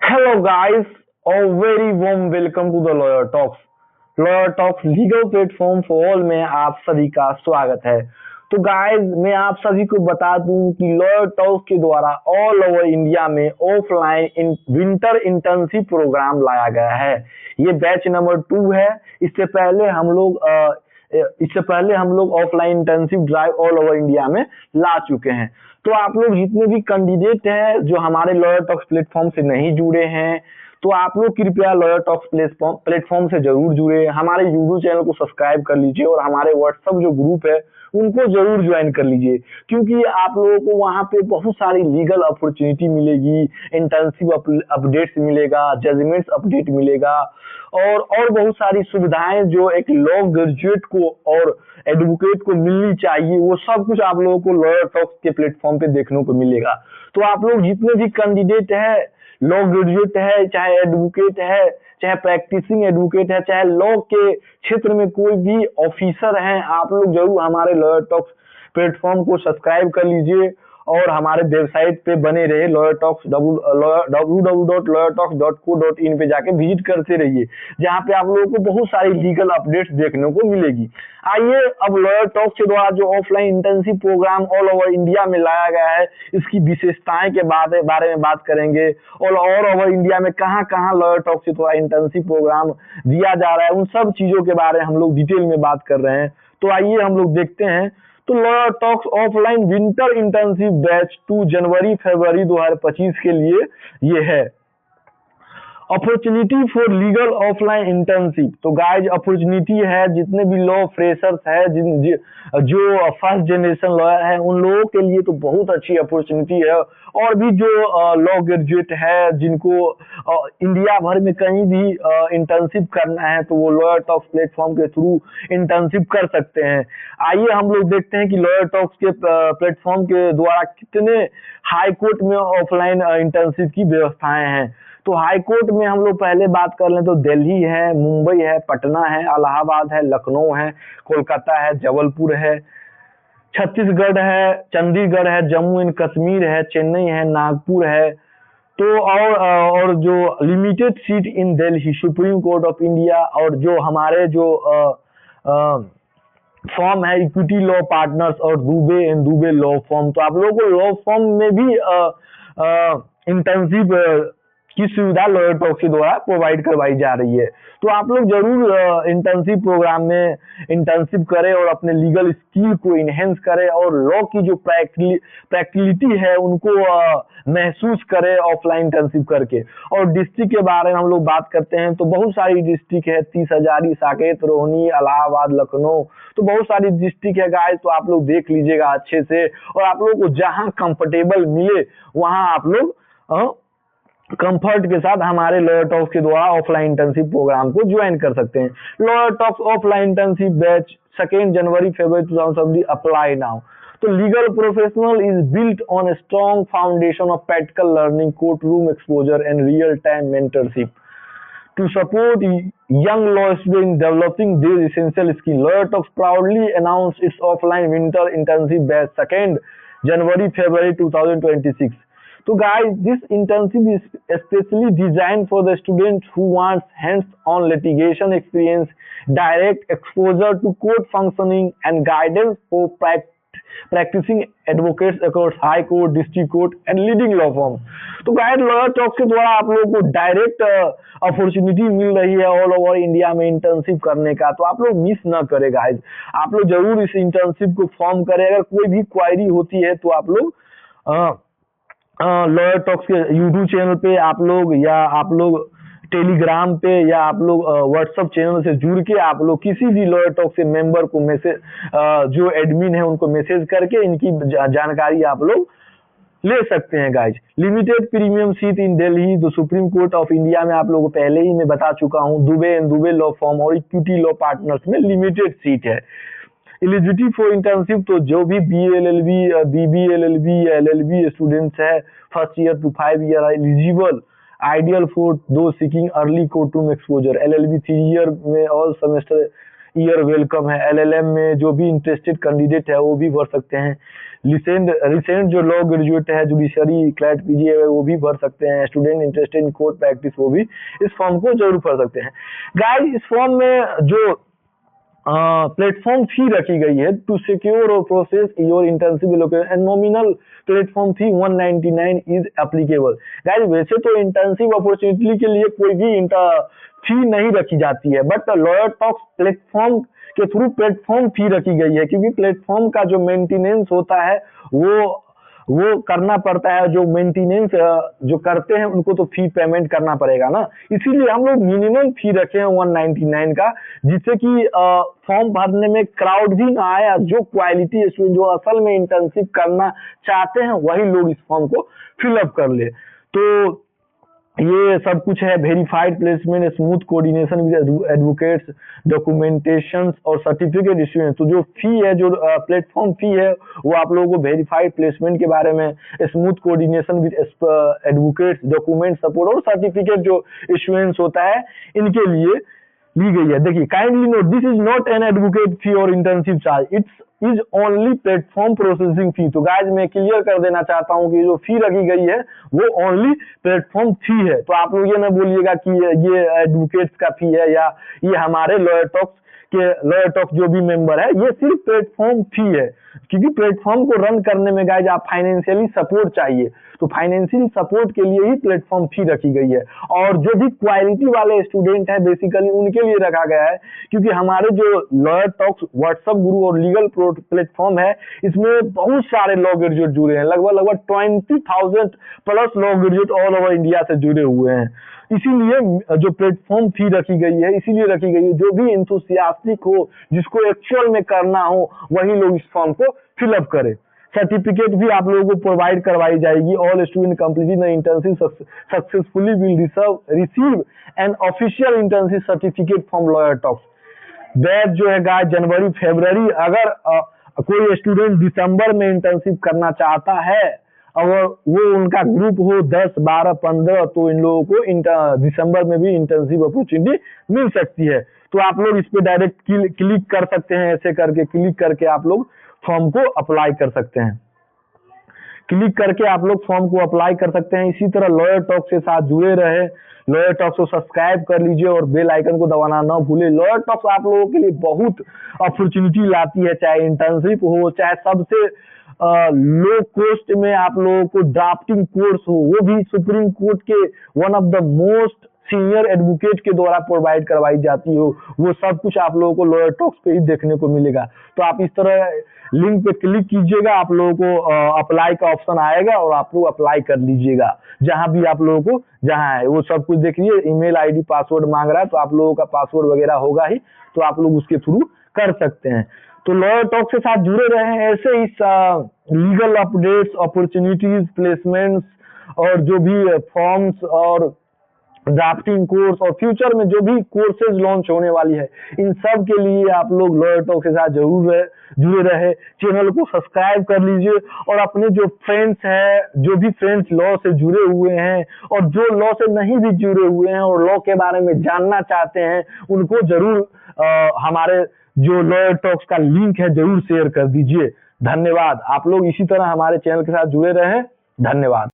Hello guys, a very warm welcome to the Lawyer Talks. Lawyer talks legal platform for all में आप सभी का स्वागत है। तो गाइस, मैं आप सभी को बता दूं कि लॉयर टॉक्स के द्वारा ऑल ओवर इंडिया में ऑफलाइन विंटर इंटर्नशिप प्रोग्राम लाया गया है। ये बैच नंबर 2 है। इससे पहले हम लोग offline internship drive all over India में ला चुके हैं। तो आप लोग जितने भी कैंडिडेट हैं जो हमारे लॉयर टॉक्स प्लेटफॉर्म से नहीं जुड़े हैं, तो आप लोग कृपया लॉयर टॉक्स प्लेटफॉर्म से जरूर जुड़े, हमारे यूट्यूब चैनल को सब्सक्राइब कर लीजिए और हमारे व्हाट्सएप जो ग्रुप है उनको जरूर ज्वाइन कर लीजिए, क्योंकि आप लोगों को वहां पे बहुत सारी लीगल अपॉर्चुनिटी मिलेगी, इंटर्नशिप अपडेट्स मिलेगा, जजमेंट्स अपडेट मिलेगा और बहुत सारी सुविधाएं जो एक लॉ ग्रेजुएट को और एडवोकेट को मिलनी चाहिए, वो सब कुछ आप लोगों को लॉयर टॉक्स के प्लेटफॉर्म पे देखने को मिलेगा। तो आप लोग जितने भी कैंडिडेट है, लॉ ग्रेजुएट है, चाहे एडवोकेट है, चाहे प्रैक्टिसिंग एडवोकेट है, चाहे लॉ के क्षेत्र में कोई भी ऑफिसर हैं, आप लोग जरूर हमारे लॉयर टॉक्स प्लेटफॉर्म को सब्सक्राइब कर लीजिए और हमारे वेबसाइट पे बने रहे। लॉयर टॉक्स www.lawyertalks.co.in पे जाके विजिट करते रहिए, जहाँ पे आप लोगों को बहुत सारी लीगल अपडेट्स देखने को मिलेगी। आइए अब लॉयर टॉक्स के द्वारा जो offline internship program all over India में लाया गया है, इसकी विशेषताएं के बारे में बात करेंगे और ऑल ओवर इंडिया में कहाँ कहाँ लॉयर टॉक्स के द्वारा इंटर्नशिप प्रोग्राम दिया जा रहा है, उन सब चीजों के बारे में हम लोग डिटेल में बात कर रहे हैं। तो आइए हम लोग देखते हैं। तो lawyer Talks offline winter internship batch 2 जनवरी-फरवरी 2025 के लिए ये है। Opportunity for legal offline internship. तो गाइज, अपॉर्चुनिटी है जितने भी लॉ फ्रेशर्स है, जो फर्स्ट जनरेशन लॉयर है, उन लोगों के लिए तो बहुत अच्छी अपॉर्चुनिटी है। और भी जो लॉ ग्रेजुएट है, जिनको इंडिया भर में कहीं भी इंटर्नशिप करना है, तो वो लॉयर टॉक्स प्लेटफॉर्म के थ्रू इंटर्नशिप कर सकते हैं। आइए हम लोग देखते हैं कि लॉयर टॉक्स के प्लेटफॉर्म के द्वारा कितने हाई कोर्ट में ऑफलाइन इंटर्नशिप की व्यवस्थाएं हैं। तो हाई कोर्ट में हम लोग पहले बात कर लें तो दिल्ली है, मुंबई है, पटना है, इलाहाबाद है, लखनऊ है, कोलकाता है, जबलपुर है, छत्तीसगढ़ है, चंडीगढ़ है, जम्मू एंड कश्मीर है, चेन्नई है, नागपुर है। तो और जो limited seat in Delhi, supreme court of India, और जो हमारे जो फॉर्म है इक्विटी लॉ पार्टनर्स और Dubey and Dubey law form. तो आप लोगों को लॉ फॉर्म में भी इंटर्नशिप की सुविधा लॉयर टॉक्स के द्वारा प्रोवाइड करवाई जा रही है। तो आप लोग जरूर इंटर्नशिप प्रोग्राम में इंटर्नशिप करें और अपने लीगल स्किल को इनहेंस करें और लॉ की जो प्रैक्टिलिटी है उनको महसूस करें ऑफलाइन इंटर्नशिप करके। और डिस्ट्रिक्ट के बारे में हम लोग बात करते हैं तो बहुत सारी डिस्ट्रिक्ट है, 30,000, साकेत, रोहिणी, इलाहाबाद, लखनऊ, तो बहुत सारी डिस्ट्रिक्ट है गाइस। तो आप लोग देख लीजिएगा अच्छे से, और आप लोगों को जहां कंफर्टेबल मिले वहां आप लोग कंफर्ट के साथ हमारे लॉयर टॉक्स के द्वारा ऑफलाइन इंटर्नशिप प्रोग्राम को ज्वाइन कर सकते हैं। Lawyer Talks offline internship batch 2 जनवरी-फरवरी 2020 अप्लाई नाउ। तो legal professional is built on a strong foundation of practical learning, court room exposure and real time mentorship to support young law students in developing these essential skills. Lawyer Talks proudly announced its offline winter internship batch 2 January-February 2026. So guys, this internship is especially designed for the students who want hands-on litigation experience, direct exposure to court functioning, and guidance for practicing advocates across high court, district court, and leading law firms. तो guide, lawyer Talks के द्वारा आप लोगों को direct opportunity मिल रही है all over India में internship करने का। तो आप लोग मिस ना करें गाइज, आप लोग जरूर इस इंटर्नशिप को फॉर्म करें। अगर कोई भी क्वायरी होती है तो आप लोग लॉयर टॉक्स के यूट्यूब चैनल पे आप लोग, या आप लोग टेलीग्राम पे, या आप लोग व्हाट्सएप चैनल से जुड़ के आप लोग किसी भी लॉयर टॉक्स के मेंबर को मैसेज, जो एडमिन है उनको मैसेज करके इनकी जानकारी आप लोग ले सकते हैं guys. Limited premium seat in Delhi, the supreme court of India में आप लोगों को पहले ही मैं बता चुका हूँ, Dubey and Dubey law firm और इक्विटी लॉ पार्टनर्स में लिमिटेड सीट है। एलिजिबिलिटी फॉर इंटर्नशिप, तो जो भी BA-LLB, BB-LLB, LLB स्टूडेंट्स है first year to 5 year eligible. Ideal for those seeking early court room exposure. LLB 3 year में ऑल सेमेस्टर ईयर वेलकम है। LLM में जो भी इंटरेस्टेड कैंडिडेट है वो भी भर सकते हैं। रिसेंट जो लॉ ग्रेजुएट है, जुडिशरी क्लैट PG है वो भी भर सकते हैं। Student interested in court practice वो भी इस फॉर्म को जरूर भर सकते हैं। गाइस, इस फॉर्म में जो प्लेटफॉर्म फी रखी गई है टू सिक्योर और process your internship allocation and nominal platform fee 199 is applicable. Guys, वैसे तो इंटर्नशिप अपॉर्चुनिटी के लिए कोई भी फी नहीं रखी जाती है, बट लॉयर टॉक्स प्लेटफॉर्म के थ्रू प्लेटफॉर्म फी रखी गई है, क्योंकि प्लेटफॉर्म का जो मेंटेनेंस होता है वो करना पड़ता है। जो मेंटेनेंस जो करते हैं उनको तो फी पेमेंट करना पड़ेगा ना, इसीलिए हम लोग मिनिमम फी रखे हैं 199 का, जिससे कि फॉर्म भरने में क्राउड भी ना आए। जो क्वालिटी स्टूडेंट जो असल में इंटर्नशिप करना चाहते हैं वही लोग इस फॉर्म को फिलअप कर ले। तो ये सब कुछ है। Verified placement, smooth coordination with advocates, documentations और सर्टिफिकेट इश्यूएंस। तो जो फी है, जो प्लेटफॉर्म फी है, वो आप लोगों को वेरीफाइड प्लेसमेंट के बारे में, smooth coordination with advocates, document support और सर्टिफिकेट जो इश्यूएंस होता है, इनके लिए ली गई है। देखिए, kindly note this is not an advocate fee और internship charge, it's is only platform processing fee. तो गाइस, मैं क्लियर कर देना चाहता हूं कि जो फी रखी गई है वो ओनली प्लेटफॉर्म फी है। तो आप लोग ये ना बोलिएगा कि ये एडवोकेट्स का फी है या ये हमारे लॉयर टॉक्स जो भी मेंबर है, ये सिर्फ प्लेटफॉर्म फी है, क्योंकि प्लेटफॉर्म को रन करने में गाइस आप फाइनेंशियली सपोर्ट चाहिए, तो फाइनेंशियल सपोर्ट के लिए ही प्लेटफॉर्म फी रखी गई है। और जो भी क्वालिटी वाले स्टूडेंट है बेसिकली उनके लिए रखा गया है, क्योंकि हमारे जो लॉयर टॉक्स व्हाट्सएप गुरु और लीगल प्लेटफॉर्म है, इसमें बहुत सारे लॉ ग्रेजुएट जुड़े हैं। लगभग 20,000 plus law graduate all over India से जुड़े हुए हैं। इसीलिए जो प्लेटफॉर्म फी रखी गई है, इसीलिए रखी गई है जो भी इंथुसियास्टिक हो, जिसको एक्चुअल में करना हो, वही लोग इस फॉर्म को फिलअप करें। सर्टिफिकेट भी आप लोगों को प्रोवाइड करवाई जाएगी। All student completing the internship successfully will receive an official internship certificate from lawyer talks. Batch जो है गाइस जनवरी फरवरी, अगर कोई स्टूडेंट दिसंबर में इंटर्नशिप करना चाहता है, अगर वो उनका ग्रुप हो 10, 12, 15, तो इन लोगों को दिसंबर में भी इंटर्नशिप अपॉर्चुनिटी मिल सकती है। तो आप लोग इस पे डायरेक्ट क्लिक कर सकते हैं, ऐसे करके क्लिक करके आप लोग फॉर्म को अप्लाई कर सकते हैं। क्लिक करके आप लोग फॉर्म को अप्लाई कर सकते हैं। इसी तरह लॉयर टॉक के साथ जुड़े रहे, लॉयर टॉक्स को सब्सक्राइब कर लीजिए और बेल आइकन को दबाना ना भूले। लॉयर टॉक्स आप लोगों के लिए बहुत अपॉर्चुनिटी लाती है, चाहे इंटर्नशिप हो, चाहे सबसे लो कॉस्ट में आप लोगों को ड्राफ्टिंग कोर्स हो, वो भी सुप्रीम कोर्ट के one of the most senior advocate के द्वारा प्रोवाइड करवाई जाती हो, वो सब कुछ आप लोगों को लॉयर टॉक्स पे ही देखने को मिलेगा। तो आप इस तरह लिंक पे क्लिक कीजिएगा, आप लोगों को अप्लाई का ऑप्शन आएगा और आप लोग अप्लाई कर लीजिएगा। जहां भी आप लोगों को जहां है वो सब कुछ देख लीजिए। ईमेल आईडी पासवर्ड मांग रहा है, तो आप लोगों का पासवर्ड वगैरह होगा ही, तो आप लोग उसके थ्रू कर सकते हैं। तो लॉयर टॉक के साथ जुड़े रहे हैं ऐसे ही लीगल अपडेट्स, अपॉर्चुनिटीज, प्लेसमेंट्स और जो भी फॉर्म्स और ड्राफ्टिंग कोर्स और फ्यूचर में जो भी कोर्सेज लॉन्च होने वाली है, इन सब के लिए आप लोग लॉयर टॉक के साथ जरूर जुड़े रहे। चैनल को सब्सक्राइब कर लीजिए और अपने जो फ्रेंड्स हैं, जो भी फ्रेंड्स लॉ से जुड़े हुए हैं और जो लॉ से नहीं भी जुड़े हुए हैं और लॉ के बारे में जानना चाहते हैं, उनको जरूर हमारे जो लॉयर टॉक्स का लिंक है जरूर शेयर कर दीजिए। धन्यवाद। आप लोग इसी तरह हमारे चैनल के साथ जुड़े रहें। धन्यवाद।